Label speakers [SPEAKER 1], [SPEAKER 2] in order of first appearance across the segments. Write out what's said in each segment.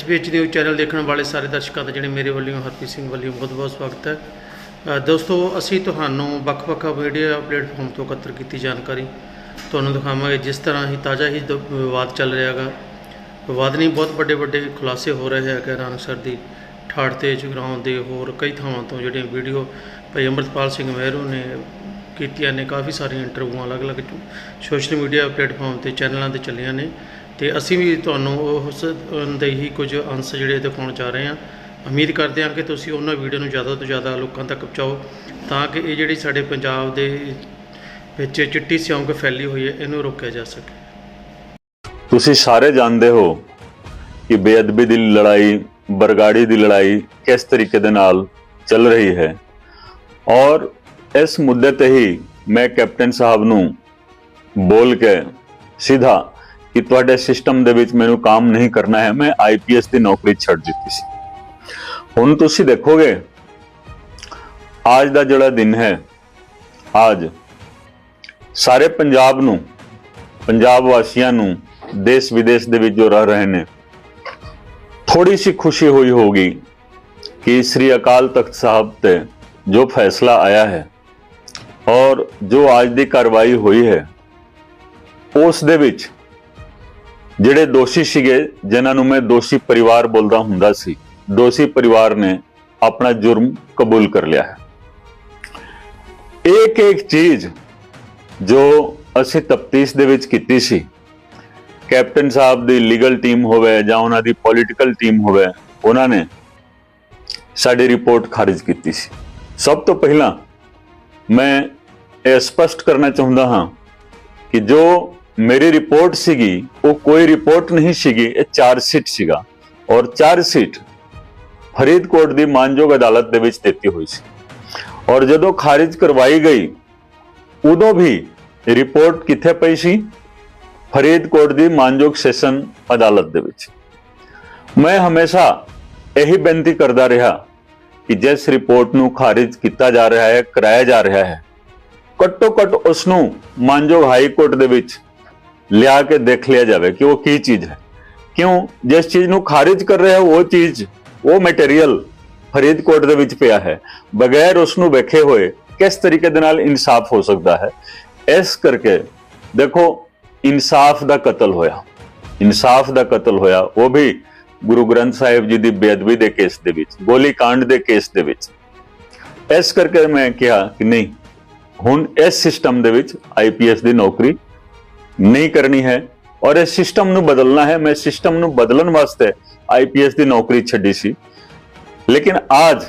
[SPEAKER 1] SPH news channel देखने वाले सारे दर्शकों का जिन्हें मेरे वालों हरप्रीत सिंह वालों बहुत बहुत स्वागत है। दोस्तों असी तुहानू ਵੱਖ-ਵੱਖ मीडिया प्लेटफॉर्म तो एकत्र की जानकारी ਤੁਹਾਨੂੰ दिखावे जिस तरह ही ताज़ा ही विवाद चल रहा है। विवाद नहीं बहुत बड़े खुलासे हो रहे हैं कि नानकसर की ठाड़ ते जगराउं के होर कई थावां तो जो वीडियो भाई अमृतपाल सिंह मेहरू ने कीतियां ने काफ़ी सारी इंटरव्यूआं अलग-अलग सोशल मीडिया प्लेटफॉर्म ते चैनलों ते चलियां ने तो असी भी तुहानू उस दे ही कुछ अंश जिहड़े दिखाउण जा रहे हैं। उम्मीद करते हैं कि तुसीं उन्हां वीडियो नूं ज़्यादा तो ज़्यादा लोगों तक पहुँचाओ ताकि ये जिहड़ी साडे पंजाब दे विच चिट्टी सिਉਂਕ फैली हुई है इनू रोकया जा सके।
[SPEAKER 2] तुसीं सारे जानते हो कि बेअदबी की लड़ाई बरगाड़ी की लड़ाई किस तरीके दे नाल चल रही है और इस मुद्दे ते ही मैं कैप्टन साहब नूं बोल के सीधा कि तुहाडे सिस्टम दे विच मैनूं काम नहीं करना है, मैं IPS की नौकरी छड्ड दित्ती सी। हुण तुसीं देखोगे आज दा जिहड़ा दिन है, आज सारे पंजाब नूं पंजाब वासियां नूं देश विदेश दे विच जो रह रहे ने थोड़ी सी खुशी हुई होगी कि श्री अकाल तख्त साहब ते जो फैसला आया है और जो आज दी कार्रवाई हुई है उस दे विच जिहड़े दोषी सीगे जिन्हां नूं मैं दोषी परिवार बोलदा हुंदा सी, दोषी परिवार ने अपना जुर्म कबूल कर लिया है। एक एक चीज जो असी तफ्तीश दे विच कीती सी, कैप्टन साहब दी लीगल टीम होवे जां उन्हां दी पॉलिटिकल टीम होवे, उन्हां ने साडी रिपोर्ट खारिज कीती सी। सब तो पहला मैं ये स्पष्ट करना चाहुंदा हां कि जो मेरी रिपोर्ट सीगी वो कोई रिपोर्ट नहीं सीगी, ये चार्जशीट सीगा और चार्जशीट फरीदकोट दी मानयोग अदालत दे विच दित्ती हुई सी और जदों खारिज करवाई गई उदों भी रिपोर्ट किथे पई सी, फरीदकोट दी मानयोग सैशन अदालत दे विच। मैं हमेशा यही बेनती करदा रहा कि जिस रिपोर्ट नूं खारिज किया जा रहा है, कराया जा रहा है, घट्टो घट उसनूं मानयोग हाई कोर्ट दे विच लिया के देख लिया जाए कि वो की चीज है। क्यों जिस चीज नूं खारिज कर रहे हो वो चीज वो मटेरियल फरीदकोट दे विच पिया है, बगैर उसनूं वेखे हुए किस तरीके दे नाल इंसाफ हो सकता है। इस करके देखो इंसाफ दा कतल होया, इंसाफ दा कतल होया, वो भी गुरु ग्रंथ साहिब जी दी बेअदबी दे केस दे विच, गोली कांड दे केस दे विच। इस करके मैं कहा कि नहीं हुण इस सिस्टम दे विच IPS दी नौकरी नहीं करनी है और इस सिस्टम नूं बदलना है। मैं सिस्टम नूं बदलण वास्ते IPS दी नौकरी छड्डी सी, लेकिन आज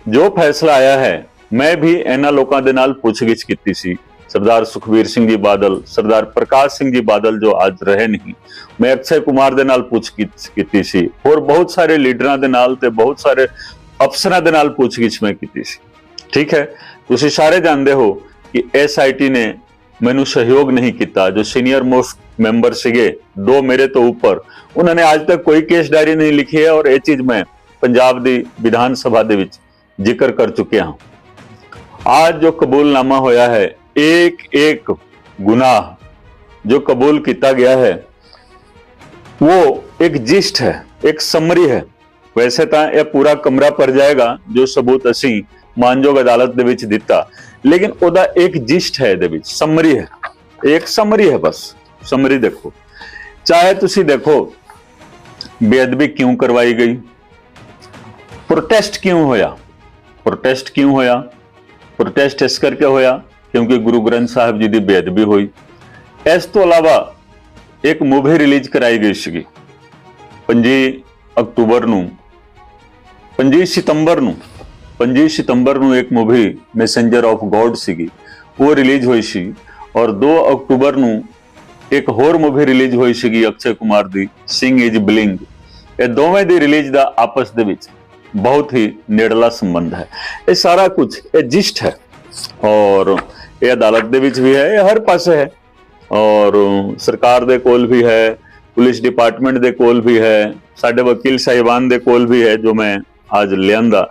[SPEAKER 2] जो फैसला आया है मैं भी इन्हां लोकां दे नाल पुछगिछ कीती सी। सरदार सुखबीर सिंह जी बादल, सरदार प्रकाश सिंह जी बादल जो आज रहे नहीं, मैं अक्षय कुमार दे नाल पुछगिछ कीती सी और बहुत सारे लीडरां दे नाल ते बहुत सारे अफसरां दे नाल पुछगिछ मैं कीती सी। ठीक है, तुसीं सारे जानते हो कि SIT ने मैनू सहयोग नहीं किया। जो सीनियर मोस्ट मैंबर सीगे, 2 मेरे तो ऊपर, उन्होंने आज तक कोई केस डायरी नहीं लिखी है और ये चीज मैं पंजाब दी विधान सभा दे विच जिक्र कर चुके हाँ। आज जो कबूलनामा होया है, एक एक गुनाह जो कबूल किया गया है वो एक जिस्ट है, एक समरी है। वैसे तो यह पूरा कमरा भर जाएगा जो सबूत असी मानयोग अदालत दे विच दिता, लेकिन ओदा एक जिस्ट है, दे विच समरी है, एक समरी है, बस समरी देखो। चाहे तुसी देखो बेअदबी क्यों करवाई गई, प्रोटेस्ट क्यों होया, प्रोटेस्ट क्यों होया, प्रोटेस्ट इस करके होया क्योंकि गुरु ग्रंथ साहिब जी की बेअदबी हुई। इस तो अलावा एक मूवी रिलीज कराई गई सी 25 अक्तूबर नूं, 25 सितंबर नूं एक मूवी मैसेंजर ऑफ गॉड सी वो रिलीज हुई सी और 2 अक्तूबर नूं एक होर मूवी रिलीज हुई सी अक्षय कुमार दी सिंह इज ब्लिंग। ये दोवें दी रिलीज दा आपस दे विच बहुत ही नेड़ला संबंध है। ये सारा कुछ ये जिस्ट है और ये अदालत दे विच भी है, ये हर पासे है और सरकार दे कोल भी है, पुलिस डिपार्टमेंट दे कोल भी है, साडे वकील साहिबान दे कोल भी है जो मैं आज लियांदा।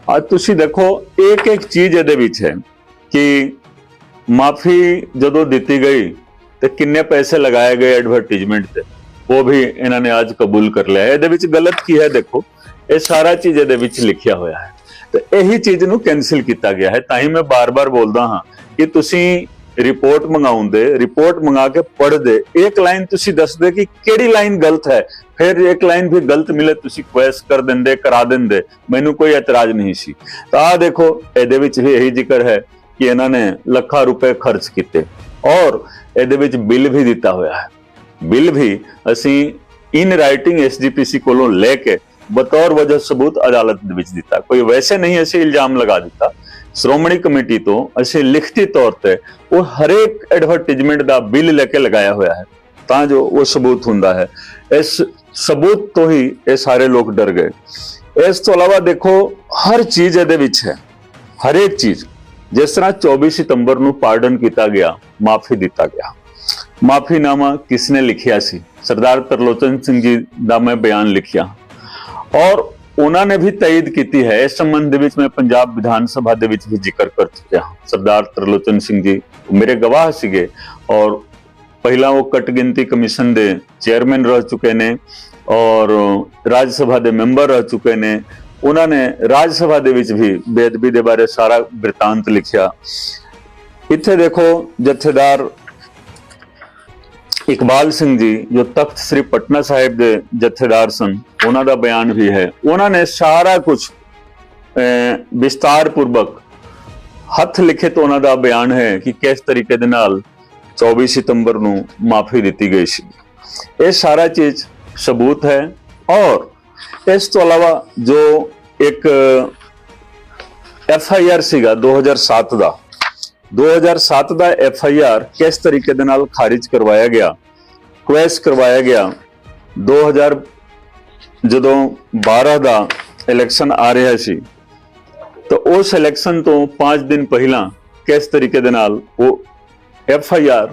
[SPEAKER 2] आज तुसी देखो एक एक चीज इहदे विच है कि माफी जदों दित्ती गई तो किन्ने पैसे लगाए गए एडवरटाइजमेंट ते, ਉਹ ਵੀ ਇਹਨਾਂ ਨੇ ਅੱਜ ਕਬੂਲ ਕਰ ਲਿਆ। ਇਹਦੇ ਵਿੱਚ ਗਲਤ ਕੀ ਹੈ ਦੇਖੋ, ਇਹ ਸਾਰਾ ਚੀਜ਼ ਇਹਦੇ ਵਿੱਚ ਲਿਖਿਆ ਹੋਇਆ ਹੈ ਤੇ ਇਹੀ ਚੀਜ਼ ਨੂੰ ਕੈਨਸਲ ਕੀਤਾ ਗਿਆ ਹੈ। ਤਾਂ ਹੀ ਮੈਂ ਬਾਰ-ਬਾਰ ਬੋਲਦਾ ਹਾਂ ਕਿ ਤੁਸੀਂ ਰਿਪੋਰਟ ਮੰਗਾਉਂਦੇ, ਰਿਪੋਰਟ ਮੰਗਾ ਕੇ ਪੜ੍ਹਦੇ, ਇੱਕ ਲਾਈਨ ਤੁਸੀਂ ਦੱਸਦੇ ਕਿ ਕਿਹੜੀ ਲਾਈਨ ਗਲਤ ਹੈ, ਫਿਰ ਇੱਕ ਲਾਈਨ ਵੀ ਗਲਤ ਮਿਲੇ ਤੁਸੀਂ ਕੁਐਸ ਕਰ ਦਿੰਦੇ, ਕਰਾ ਦਿੰਦੇ, ਮੈਨੂੰ ਕੋਈ ਇਤਰਾਜ਼ ਨਹੀਂ ਸੀ। ਤਾਂ ਆਹ ਦੇਖੋ ਇਹਦੇ ਵਿੱਚ ਵੀ ਇਹੀ ਜ਼ਿਕਰ ਹੈ ਕਿ ਇਹਨਾਂ ਨੇ ਲੱਖਾਂ ਰੁਪਏ ਖਰਚ ਕੀਤੇ ਔਰ ਇਹਦੇ ਵਿੱਚ ਬਿੱਲ ਵੀ ਦਿੱਤਾ ਹੋਇਆ ਹੈ। ਬਿੱਲ ਵੀ ਅਸੀਂ ਇਨ ਰਾਈਟਿੰਗ ਐਸਜੀਪੀਸੀ ਕੋਲੋਂ ਲੈ ਕੇ ਬਤੌਰ ਵਜ੍ਹਾ ਸਬੂਤ ਅਦਾਲਤ ਦੇ ਵਿੱਚ ਦਿੱਤਾ। ਕੋਈ ਵੈਸੇ ਨਹੀਂ ਅਸੀਂ ਇਲਜ਼ਾਮ ਲਗਾ ਦਿੱਤਾ। ਸ਼੍ਰੋਮਣੀ ਕਮੇਟੀ ਤੋਂ ਅਸੀਂ ਲਿਖਤੀ ਤੌਰ ਤੇ ਉਹ ਹਰੇਕ ਐਡਵਰਟਾਈਜ਼ਮੈਂਟ ਦਾ ਬਿੱਲ ਲੈ ਕੇ ਲਗਾਇਆ ਹੋਇਆ ਹੈ ਤਾਂ ਜੋ ਉਹ ਸਬੂਤ ਹੁੰਦਾ ਹੈ। ਇਸ ਸਬੂਤ ਤੋਂ ਹੀ ਇਹ ਸਾਰੇ ਲੋਕ ਡਰ ਗਏ। ਇਸ ਤੋਂ ਇਲਾਵਾ ਦੇਖੋ ਹਰ ਚੀਜ਼ ਇਹਦੇ ਵਿੱਚ ਹੈ, ਹਰੇਕ ਚੀਜ਼। ਜਿਸ ਤਰ੍ਹਾਂ 24 ਸਤੰਬਰ ਨੂੰ ਪਾਰਡਨ ਕੀਤਾ ਗਿਆ, ਮਾਫੀ ਦਿੱਤਾ ਗਿਆ। ਮਾਫੀਨਾਮਾ ਕਿਸਨੇ ਲਿਖਿਆ ਸੀ? ਸਰਦਾਰ ਤਰਲੋਚਨ ਸਿੰਘ ਜੀ ਦਾ ਮੈਂ ਬਿਆਨ ਲਿਖਿਆ ਔਰ ਉਹਨਾਂ ਨੇ ਵੀ ਤਾਇਦ ਕੀਤੀ ਹੈ। ਇਸ ਸੰਬੰਧ ਦੇ ਵਿੱਚ ਮੈਂ ਪੰਜਾਬ ਵਿਧਾਨ ਸਭਾ ਦੇ ਵਿੱਚ ਵੀ ਜ਼ਿਕਰ ਕਰ ਚੁੱਕਿਆ ਹਾਂ। ਸਰਦਾਰ ਤਰਲੋਚਨ ਸਿੰਘ ਜੀ ਮੇਰੇ ਗਵਾਹ ਸੀਗੇ ਔਰ ਪਹਿਲਾਂ ਉਹ ਕੱਟ ਗਿਣਤੀ ਕਮਿਸ਼ਨ ਦੇ ਚੇਅਰਮੈਨ ਰਹਿ ਚੁੱਕੇ ਨੇ ਔਰ ਰਾਜ ਸਭਾ ਦੇ ਮੈਂਬਰ ਰਹਿ ਚੁੱਕੇ ਨੇ। ਉਹਨਾਂ ਨੇ ਰਾਜ ਸਭਾ ਦੇ ਵਿੱਚ ਵੀ ਬੇਅਦਬੀ ਦੇ ਬਾਰੇ ਸਾਰਾ ਬਿਰਤਾਂਤ ਲਿਖਿਆ। ਇੱਥੇ ਦੇਖੋ ਜਥੇਦਾਰ ਇਕਬਾਲ ਸਿੰਘ ਜੀ ਜੋ ਤਖਤ ਸ੍ਰੀ ਪਟਨਾ ਸਾਹਿਬ ਦੇ ਜਥੇਦਾਰ ਸਨ, ਉਹਨਾਂ ਦਾ ਬਿਆਨ ਵੀ ਹੈ। ਉਹਨਾਂ ਨੇ ਸਾਰਾ ਕੁਝ ਵਿਸਤਾਰ ਪੂਰਵਕ ਹੱਥ ਲਿਖਿਤ ਉਹਨਾਂ ਦਾ ਬਿਆਨ ਹੈ ਕਿ ਕਿਸ ਤਰੀਕੇ ਦੇ ਨਾਲ 24 ਸਤੰਬਰ ਨੂੰ ਮਾਫੀ ਦਿੱਤੀ ਗਈ ਸੀ। ਇਹ ਸਾਰਾ ਚੀਜ਼ ਸਬੂਤ ਹੈ। ਔਰ ਇਸ ਤੋਂ ਇਲਾਵਾ ਜੋ ਇੱਕ FIR ਸੀਗਾ 2007 ਦਾ FIR ਕਿਸ ਤਰੀਕੇ ਦੇ ਨਾਲ ਖਾਰਿਜ ਕਰਵਾਇਆ ਗਿਆ, ਕੁਐਸ ਕਰਵਾਇਆ ਗਿਆ। 2012 ਦਾ ਇਲੈਕਸ਼ਨ ਆ ਰਿਹਾ ਸੀ ਤਾਂ ਉਸ ਇਲੈਕਸ਼ਨ ਤੋਂ 5 ਦਿਨ ਪਹਿਲਾਂ ਕਿਸ ਤਰੀਕੇ ਦੇ ਨਾਲ ਉਹ FIR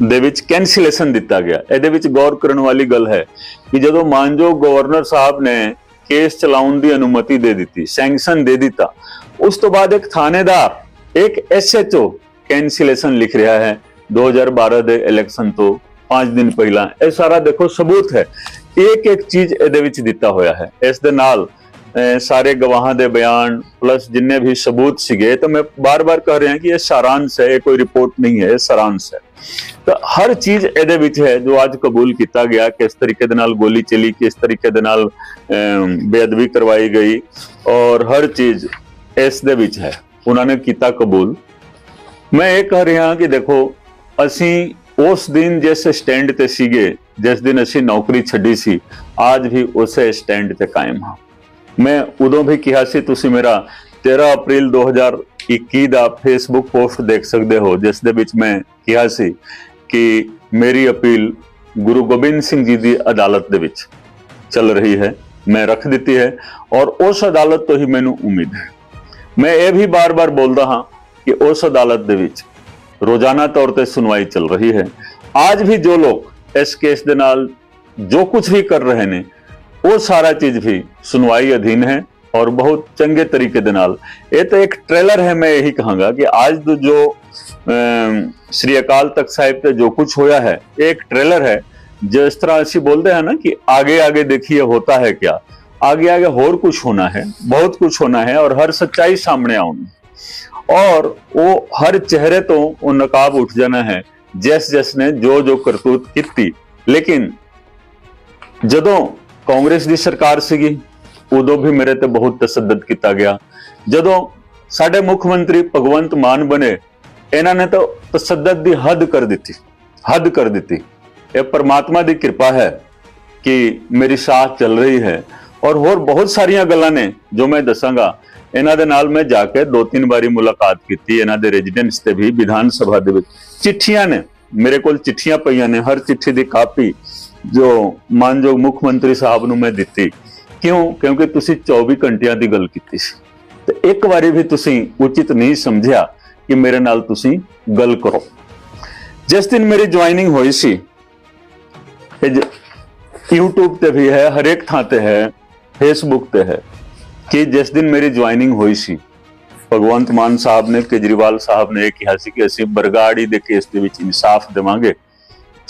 [SPEAKER 2] ਦੇ ਵਿੱਚ ਕੈਂਸਲੇਸ਼ਨ ਦਿੱਤਾ ਗਿਆ। ਇਹਦੇ ਵਿੱਚ ਗੌਰ ਕਰਨ ਵਾਲੀ ਗੱਲ ਹੈ ਕਿ ਜਦੋਂ ਮਾਨਯੋਗ ਗਵਰਨਰ ਸਾਹਿਬ ਨੇ ਕੇਸ ਚਲਾਉਣ ਦੀ ਅਨੁਮਤੀ ਦੇ ਦਿੱਤੀ, ਸੈਂਕਸ਼ਨ ਦੇ ਦਿੱਤਾ, ਉਸ ਤੋਂ ਬਾਅਦ ਇੱਕ ਥਾਣੇਦਾਰ, ਇੱਕ SHO ਕੈਂਸਲੇਸ਼ਨ ਲਿਖ ਰਿਹਾ ਹੈ 2012 ਦੇ ਇਲੈਕਸ਼ਨ ਤੋਂ 5 ਦਿਨ ਪਹਿਲਾਂ। ਇਹ ਸਾਰਾ ਦੇਖੋ ਸਬੂਤ ਹੈ, ਇੱਕ ਚੀਜ਼ ਇਹਦੇ ਵਿੱਚ ਦਿੱਤਾ ਹੋਇਆ ਹੈ। ਇਸ ਦੇ ਨਾਲ ਸਾਰੇ ਗਵਾਹਾਂ ਦੇ ਬਿਆਨ ਪਲੱਸ ਜਿੰਨੇ ਵੀ ਸਬੂਤ ਸੀਗੇ। ਤਾਂ ਮੈਂ ਬਾਰ-ਬਾਰ ਕਹਿ ਰਿਹਾ ਕਿ ਇਹ ਸਾਰਾਂਸ਼ ਹੈ, ਇਹ ਕੋਈ ਰਿਪੋਰਟ ਨਹੀਂ ਹੈ, ਇਹ ਸਾਰਾਂਸ਼ ਹੈ। ਤਾਂ ਹਰ ਚੀਜ਼ ਇਹਦੇ ਵਿੱਚ ਹੈ ਜੋ ਅੱਜ ਕਬੂਲ ਕੀਤਾ ਗਿਆ। ਕਿਸ ਤਰੀਕੇ ਦੇ ਨਾਲ ਗੋਲੀ ਚਲੀ, ਕਿਸ ਤਰੀਕੇ ਦੇ ਨਾਲ ਬੇਅਦਬੀ ਕਰਵਾਈ ਗਈ ਔਰ ਹਰ ਚੀਜ਼ ਇਸ ਦੇ ਵਿੱਚ ਹੈ। ਉਹਨਾਂ ਨੇ ਕੀਤਾ ਕਬੂਲ। ਮੈਂ ਇਹ ਕਹਿ ਰਿਹਾ ਕਿ ਦੇਖੋ ਅਸੀਂ ਉਸ ਦਿਨ ਜਿਸ ਸਟੈਂਡ ਤੇ ਸੀਗੇ, ਜਿਸ ਦਿਨ ਅਸੀਂ ਨੌਕਰੀ ਛੱਡੀ ਸੀ, ਅੱਜ ਵੀ ਉਸੇ ਸਟੈਂਡ ਤੇ ਕਾਇਮ ਹਾਂ। ਮੈਂ ਉਦੋਂ ਵੀ ਕਿਹਾ ਸੀ, ਤੁਸੀਂ ਮੇਰਾ 13 ਅਪ੍ਰੈਲ 2021 ਦਾ ਫੇਸਬੁੱਕ ਪੋਸਟ ਦੇਖ ਸਕਦੇ ਹੋ, ਜਿਸ ਦੇ ਵਿੱਚ ਮੈਂ ਕਿਹਾ ਸੀ ਕਿ ਮੇਰੀ ਅਪੀਲ ਗੁਰੂ ਗੋਬਿੰਦ ਸਿੰਘ ਜੀ ਦੀ ਅਦਾਲਤ ਦੇ ਵਿੱਚ ਚੱਲ ਰਹੀ ਹੈ, ਮੈਂ ਰੱਖ ਦਿੱਤੀ ਹੈ ਔਰ ਉਸ ਅਦਾਲਤ ਤੋਂ ਹੀ ਮੈਨੂੰ ਉਮੀਦ ਹੈ। ਮੈਂ ਇਹ ਵੀ ਬਾਰ-ਬਾਰ ਬੋਲਦਾ ਹਾਂ ਕਿ ਉਸ ਅਦਾਲਤ ਦੇ ਵਿੱਚ ਰੋਜ਼ਾਨਾ ਤੌਰ ਤੇ ਸੁਣਵਾਈ ਚੱਲ ਰਹੀ ਹੈ। ਅੱਜ ਵੀ ਜੋ ਲੋਕ ਇਸ ਕੇਸ ਦੇ ਨਾਲ ਜੋ ਕੁਝ ਵੀ ਕਰ ਰਹੇ ਨੇ, ਉਹ ਸਾਰਾ ਚੀਜ਼ ਵੀ ਸੁਣਵਾਈ ਅਧੀਨ ਹੈ ਔਰ ਬਹੁਤ ਚੰਗੇ ਤਰੀਕੇ ਦੇ ਨਾਲ। ਇਹ ਤਾਂ ਇੱਕ ਟ੍ਰੇਲਰ ਹੈ। ਮੈਂ ਇਹੀ ਕਹਾਂਗਾ ਕਿ ਅੱਜ ਜੋ ਸ੍ਰੀ ਅਕਾਲ ਤਖਤ ਸਾਹਿਬ ਤੇ ਜੋ ਕੁਝ ਹੋਇਆ ਹੈ, ਇਹ ਇੱਕ ਟ੍ਰੇਲਰ ਹੈ। जिस तरह ਅਸੀਂ बोलते हैं ना कि आगे आगे देखिए होता है क्या, आगे आगे और कुछ होना है, बहुत कुछ होना है और हर सच्चाई सामने आनी और वो हर चेहरे तो वो नकाब उठ जाना है जिस जिसने जो जो करतूत की। लेकिन जदों कांग्रेस की सरकार सीगी उदों भी मेरे ते बहुत तसद्दद किया गया। जदों साडे मुख मंत्री भगवंत मान बने, इन्होंने तो तसद्दद की हद कर दी। ये परमात्मा की कृपा है कि मेरी साथ चल रही है और बहुत सारिया गल्लां ने जो मैं दसांगा। इन्हां दे नाल मैं जाके 2-3 बारी मुलाकात की, इन्हां दे रेजिडेंस ते भी विधान सभा दे विच चिट्ठियां ने, मेरे कोल चिट्ठियां पईयां ने, हर चिट्ठी की कापी जो मानयोग मुख मंत्री साहब नूं मैं दित्ती। क्यों? क्योंकि तुसीं 24 घंटियां की गल कीती सी ते एक बारी भी तुसीं उचित नहीं समझिया कि मेरे नाल तुसीं गल करो। जिस दिन मेरी ज्वाइनिंग हुई सी, यूट्यूब ते भी है, हर एक थां ते है, फेसबुक ते है कि जिस दिन मेरी ज्वाइनिंग हुई सी, भगवंत मान साहब ने, केजरीवाल साहब ने यह कहा सी कि असीं बरगाड़ी दे केस दे विच इंसाफ देवांगे,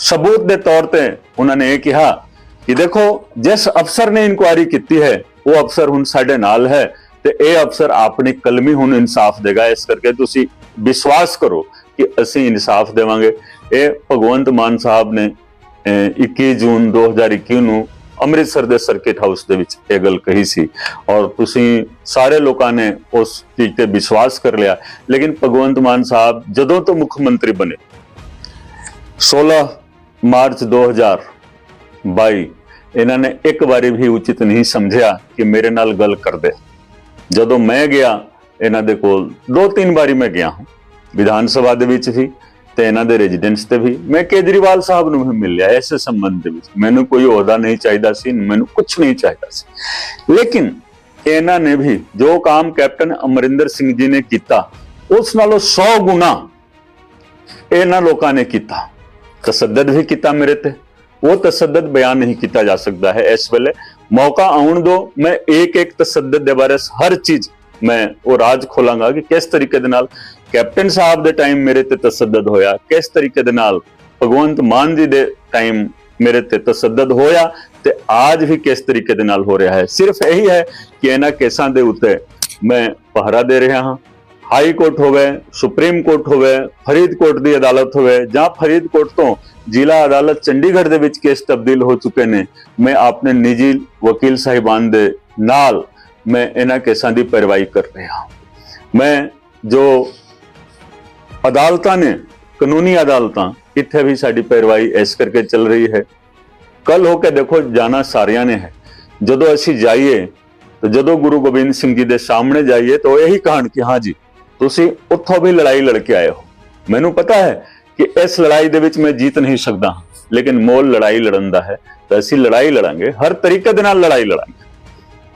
[SPEAKER 2] सबूत के तौर पर उन्होंने ये कहा कि देखो जिस अफसर ने इंक्वायरी की है वो अफसर हुण साडे नाल है ते ये अफसर अपनी कलमी हुण इंसाफ देगा, इस करके तुसी विश्वास करो कि असी इंसाफ देवांगे। ये भगवंत मान साहब ने 21 जून 2021 ਨੂੰ ਅੰਮ੍ਰਿਤਸਰ ਦੇ ਸਰਕਿਟ ਹਾਊਸ ਦੇ ਵਿੱਚ ਇਹ ਗੱਲ ਕਹੀ ਸੀ ਔਰ ਤੁਸੀਂ ਸਾਰੇ ਲੋਕਾਂ ਨੇ ਉਸ ਚੀਜ਼ ਤੇ ਵਿਸ਼ਵਾਸ ਕਰ ਲਿਆ। ਲੇਕਿਨ ਭਗਵੰਤ ਮਾਨ ਸਾਹਿਬ ਜਦੋਂ ਤੋਂ ਮੁੱਖ ਮੰਤਰੀ ਬਣੇ 16 ਮਾਰਚ 2022 ਇਹਨਾਂ ਨੇ ਇੱਕ ਵਾਰੀ ਵੀ ਉਚਿਤ ਨਹੀਂ ਸਮਝਿਆ ਕਿ ਮੇਰੇ ਨਾਲ ਗੱਲ ਕਰਦੇ। ਜਦੋਂ ਮੈਂ ਗਿਆ ਇਹਨਾਂ ਦੇ ਕੋਲ 2-3 ਵਾਰੀ ਮੈਂ ਗਿਆ ਹਾਂ ਵਿਧਾਨ ਸਭਾ ਦੇ ਵਿੱਚ ਵੀ ਤੇ ਇਹਨਾਂ ਦੇ ਰੈਜ਼ੀਡੈਂਸ ਤੇ ਵੀ ਮੈਂ ਕੇਜਰੀਵਾਲ ਸਾਹਿਬ ਨੂੰ ਵੀ ਮਿਲ ਲਿਆ ਇਸ ਸੰਬੰਧ ਦੇ ਵਿੱਚ। ਮੈਨੂੰ ਕੋਈ ਅਹੁਦਾ ਨਹੀਂ ਚਾਹੀਦਾ ਸੀ, ਮੈਨੂੰ ਕੁਝ ਨਹੀਂ ਚਾਹੀਦਾ ਸੀ, ਲੇਕਿਨ ਇਹਨਾਂ ਨੇ ਵੀ ਜੋ ਕੰਮ ਕੈਪਟਨ ਅਮਰਿੰਦਰ ਸਿੰਘ ਜੀ ਨੇ ਕੀਤਾ ਉਸ ਨਾਲੋਂ 100 ਗੁਣਾ ਇਹਨਾਂ ਲੋਕਾਂ ਨੇ ਕੀਤਾ। ਤਸੱਦਦ ਵੀ ਕੀਤਾ ਮੇਰੇ ਤੇ, ਉਹ ਤਸੱਦਦ ਬਿਆਨ ਨਹੀਂ ਕੀਤਾ ਜਾ ਸਕਦਾ ਹੈ ਇਸ ਵੇਲੇ। मौका आउन दो, मैं एक एक तसद्दद दे बारे हर चीज मैं वो राज खोलांगा कि किस तरीके दे नाल कैप्टन साहब दे टाइम मेरे ते तसद्दद होया, किस तरीके दे नाल भगवंत मान जी दे टाइम मेरे ते तसद्दद होया ते आज भी किस तरीके दे नाल हो रहा है। सिर्फ यही है कि इन्हां केसां दे उत्ते मैं पहरा दे रहा हाँ। हाई कोर्ट होवे, सुप्रीम कोर्ट होवे, फरीदकोट दी अदालत होवे जां फरीदकोट तो जिला अदालत चंडीगढ़ दे विच केस तब्दील हो चुके ने, मैं अपने निजी वकील साहिबान दे नाल मैं इन्हां केसां दी पैरवाई कर रहा हूं। मैं जो अदालतां ने कानूनी अदालतां इत्थे भी साडी पैरवाई इस करके चल रही है। कल होके देखो जाना सारियां ने है, जदों असीं जाइए तो जदों गुरु गोबिंद सिंह जी दे सामने जाइए तो यही कहण कि हाँ जी तुसीं उत्थों भी लड़ाई लड़के आए हो। मैनूं पता है कि इस लड़ाई दे विच मैं जीत नहीं सकदा, लेकिन मोल लड़ाई लड़न दा है तो असीं लड़ाई लड़ांगे, हर तरीके दे नाल लड़ाई लड़ांगे।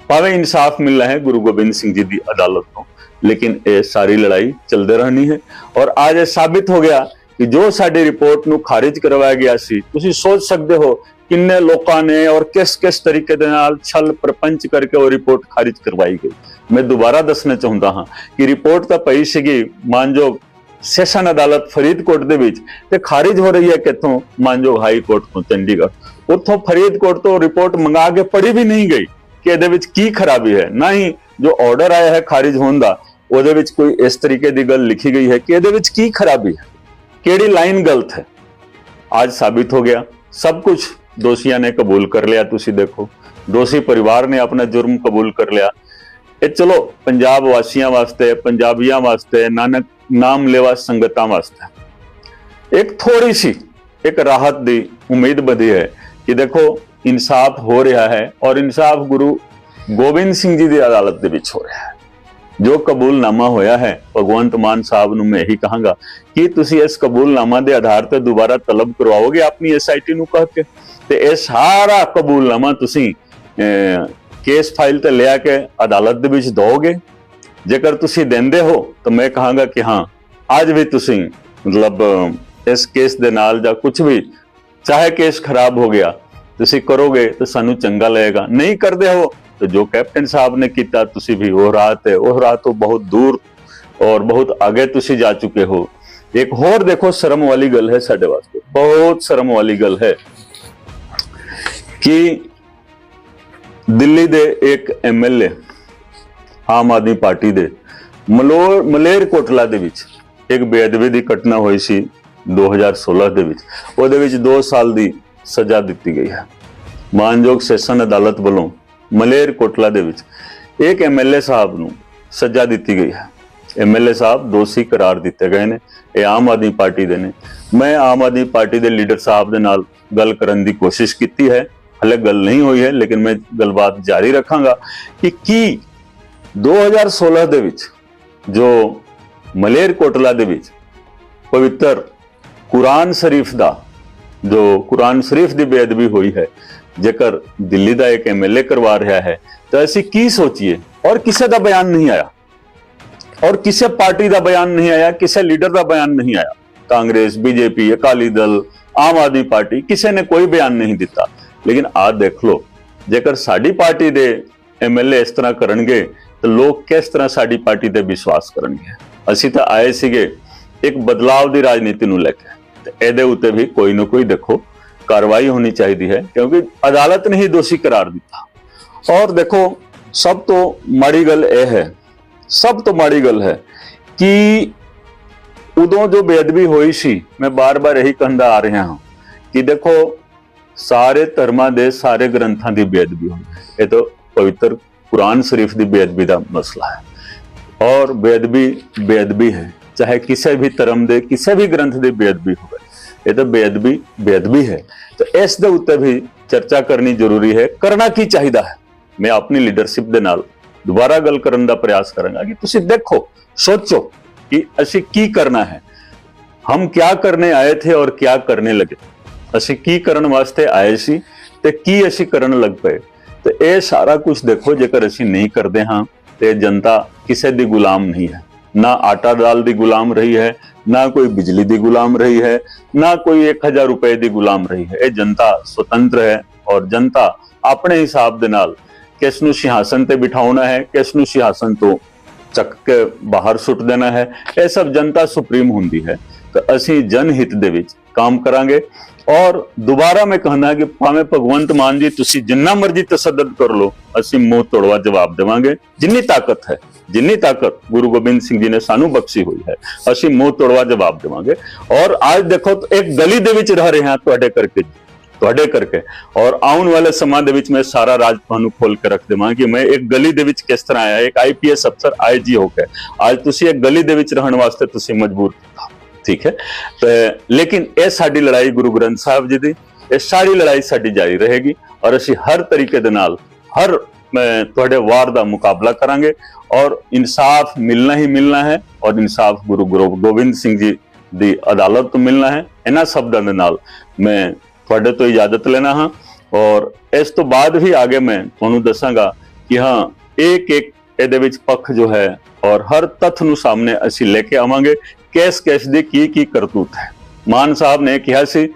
[SPEAKER 2] भावें इंसाफ मिलना है गुरु गोबिंद सिंह जी दी अदालत तो, लेकिन ये सारी लड़ाई चलते रहनी है। और आज ये साबित हो गया कि जो साडी रिपोर्ट नूं खारिज करवाया गया सी, तुसीं सोच सकते हो किन्ने लोकां ने और किस किस तरीके दे नाल छल प्रपंच करके वो रिपोर्ट खारिज करवाई गई। मैं दोबारा दसना चाहुंदा हां कि रिपोर्ट तां पई सीगी मानयोग सैशन अदालत फरीदकोट दे विच ते खारिज हो रही है कित्थों, मानयोग हाई कोर्ट तो चंडीगढ़। उत्थों फरीदकोट तो रिपोर्ट मंगा के पढ़ी भी नहीं गई कि इहदे विच की खराबी है, ना ही जो ऑर्डर आया है खारिज होने का ਉਹਦੇ ਵਿੱਚ ਕੋਈ ਇਸ ਤਰੀਕੇ ਦੀ ਗੱਲ ਲਿਖੀ ਗਈ ਹੈ ਕਿ ਇਹਦੇ ਵਿੱਚ ਕੀ ਖਰਾਬੀ ਹੈ, ਕਿਹੜੀ ਲਾਈਨ ਗਲਤ ਹੈ। आज साबित हो गया, सब कुछ दोषियों ने कबूल कर लिया। तुसी देखो दोषी परिवार ने अपना जुर्म कबूल कर लिया। ये चलो पंजाब वासियों वास्ते, पंजाबियों वास्ते, नानक नाम लेवा संगतां वास्ते एक थोड़ी सी एक राहत दी उम्मीद बधी है कि देखो इंसाफ हो रहा है और इंसाफ गुरु गोबिंद सिंह जी की अदालत के विच हो रहा है। जो कबूलनामा होया है भगवंत मान साहब नूं मैं यही कहांगा कि तुसी इस कबूलनामा के आधार पर दोबारा तलब करवाओगे अपनी SIT नूं कह के, ते ये सारा कबूलनामा तुसी केस फाइल ते ले आके अदालत दे विच दोगे। जेकर तुसी देंदे हो तो मैं कहांगा कि हाँ आज भी तुसी मतलब इस केस दे नाल जां कुछ भी चाहे केस खराब हो गया तुसी करोगे तो सानू चंगा लगेगा। नहीं करते हो तो जो कैप्टन साहब ने किया तुसी भी वो राह तो बहुत दूर और बहुत आगे तुसी जा चुके हो। एक होर देखो शर्म वाली गल है साडे वास्ते, बहुत शर्म वाली गल है कि दिल्ली दे एक MLA आम आदमी पार्टी दे मलेरकोटला दे विच एक बेअदबी दी घटना हुई सी 2016 दे विच, ओदे विच 2 साल दी सजा दित्ती गई है। मानयोग सैशन अदालत वालों मलेरकोटला दे विच एक MLA साहब नूं सजा दित्ती गई है। MLA साहब दोषी करार दिते गए ने, ये आम आदमी पार्टी दे ने। मैं आम आदमी पार्टी दे लीडर साहब दे नाल गल करन दी कोशिश की है, हले गल नहीं हुई है, लेकिन मैं गलबात जारी रखांगा कि 2016 दे विच जो मलेरकोटला दे विच पवित्र कुरान शरीफ दा जो कुरान शरीफ दी बेअदबी हुई है, जेकर दिल्ली दा एक MLA करवा रहा है तो ऐसी की सोचिए। और किसी का बयान नहीं आया और किसी पार्टी का बयान नहीं आया, किसी लीडर का बयान नहीं आया। कांग्रेस, BJP, अकाली दल, आम आदमी पार्टी किसी ने कोई बयान नहीं दिता। लेकिन आज देख लो जेकर साडी पार्टी दे MLA इस तरह करनगे तो लोग किस तरह साडी पार्टी ते विश्वास करनगे। असीं तां आए सीगे एक बदलाव दी राजनीति नूं लैके, ਤੇ ਇਹਦੇ ਉੱਤੇ ਵੀ ਕੋਈ ਨਾ ਕੋਈ ਦੇਖੋ कार्रवाई होनी चाहिए है, क्योंकि अदालत ने ही दोषी करार दिता। और देखो सब तो माड़ी गल यह है, सब तो माड़ी गल है कि उदों जो बेअदबी हुई सी, मैं बार बार यही कहता आ रहा हूं कि देखो सारे धर्मां दे सारे ग्रंथां दी बेअदबी हुई है। ये तो पवित्र कुरान शरीफ दी बेअदबी दा मसला है, और बेअदबी बेअदबी है, चाहे किसी भी धर्म दे किसी भी ग्रंथ दी बेअदबी हो, ये तो बेअदबी बेअदबी है। तो इस दे उत्ते भी चर्चा करनी जरूरी है। करना की चाहिए है, मैं अपनी लीडरशिप दे नाल दोबारा गल करन दा प्रयास करांगा कि तुसी देखो सोचो कि असी की करना है, हम क्या करने आए थे और क्या करने लगे, असी की करन वास्ते आए सी ते की असी करन लग पे। तो ये सारा कुछ देखो, जेकर असी नहीं करते हाँ तो जनता किसी दी गुलाम नहीं है, ना आटा दाल दी गुलाम रही है, ना कोई बिजली दी गुलाम रही है, ना कोई 1000 रुपए दी गुलाम रही है। ये जनता स्वतंत्र है, और जनता अपने हिसाब दे नाल किस नूं सिंहासन ते बिठाउणा है, किस नूं सिंहासन तो चक के बाहर सुट देना है, ये सब जनता सुप्रीम हुंदी है। तो असी जनहित दे विच काम करांगे। और दोबारा मैं कहना है कि भावें भगवंत मान जी तुसी जिन्ना मर्जी तसद्दद कर लो, असी मुंह तोड़वा जवाब देवांगे। जिन्नी ताकत है, जिन्नी ताकत गुरु गोबिंद सिंह जी ने सानू बख्शी हुई है, असी मुंह तोड़वा जवाब देवांगे। और आज देखो तो एक गली दे विच रह रहे हैं तुहाडे करके, और आउण वाले समां दे विच मैं सारा राज तुहानू खोल के रख देवांगा कि मैं एक गली दे विच किस तरह आया, एक IPS अफसर IG होके आज तुसी एक गली दे विच रहण वास्ते तुसी मजबूर कीता, ठीक है। तो लेकिन ये साडी लड़ाई गुरु ग्रंथ साहब जी दी, ये सारी लड़ाई साडी जारी रहेगी, और असी हर तरीके दे नाल हर तुहाडे वार दा मुकाबला करांगे, और इंसाफ मिलना ही मिलना है, और इंसाफ गुरु गोबिंद सिंह जी दी अदालत तो मिलना है। इन्हां शब्दां दे नाल मैं तुहाडे तो इजाजत लेना हाँ, और इस तो बाद भी आगे मैं तुहानू दसांगा कि हाँ एक एक ਇਹਦੇ ਵਿੱਚ पक्ष जो है, और हर तथ्य ਨੂੰ सामने ਅਸੀਂ ਲੈ ਕੇ ਆਵਾਂਗੇ। केस ਦੀ ਕੀ ਕਰਤੂਤ ਹੈ। ਮਾਨ ਸਾਹਿਬ ਨੇ ਕਿਹਾ ਸੀ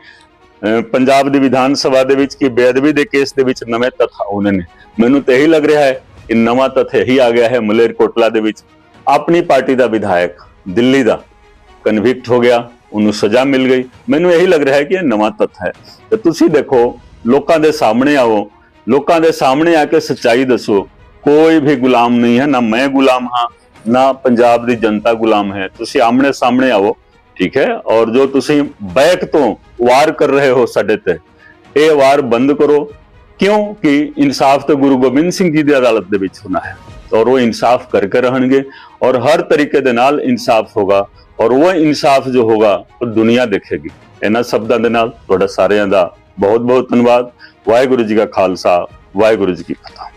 [SPEAKER 2] ਪੰਜਾਬ ਦੀ ਵਿਧਾਨ ਸਭਾ ਦੇ ਵਿੱਚ ਕਿ ਬੇਅਦਬੀ ਦੇ ਕੇਸ ਦੇ ਵਿੱਚ ਨਵੇਂ ਤੱਥ ਆਉਣੇ ਨੇ। ਮੈਨੂੰ ਤਾਂ ਇਹੀ ਲੱਗ ਰਿਹਾ ਹੈ ਕਿ ਨਵਾਂ ਤੱਥ ਇਹੀ ਆ ਗਿਆ ਹੈ, ਮਲੇਰਕੋਟਲਾ ਦੇ ਵਿੱਚ ਆਪਣੀ ਪਾਰਟੀ ਦਾ ਵਿਧਾਇਕ ਦਿੱਲੀ ਦਾ ਕਨਵਿਕਟ ਹੋ ਗਿਆ, ਉਹਨੂੰ ਸਜ਼ਾ ਮਿਲ ਗਈ। ਮੈਨੂੰ ਇਹੀ ਲੱਗ ਰਿਹਾ ਹੈ ਕਿ ਇਹ ਨਵਾਂ ਤੱਥ ਹੈ। ਤੇ ਤੁਸੀਂ ਦੇਖੋ, ਲੋਕਾਂ ਦੇ ਸਾਹਮਣੇ ਆਓ, ਲੋਕਾਂ ਦੇ ਸਾਹਮਣੇ ਆ ਕੇ ਸੱਚਾਈ ਦੱਸੋ। कोई भी गुलाम नहीं है, ना मैं गुलाम हाँ, ना पंजाब दी जनता गुलाम है। तुसी आमने सामने आओ, ठीक है। और जो तुसी बैक तो वार कर रहे हो साडे ते, ये वार बंद करो। क्यों कि इंसाफ तो गुरु गोबिंद सिंह जी दी अदालत दे विच होना है, और वो इंसाफ करके रहणगे, और हर तरीके दे नाल इंसाफ होगा, और वो इंसाफ जो होगा वो दुनिया देखेगी। इन्हां शब्दां दे नाल तुहाडा सारिआं दा बहुत बहुत धन्नवाद। वाहिगुरू जी का खालसा, वाहिगुरू जी की फतेह।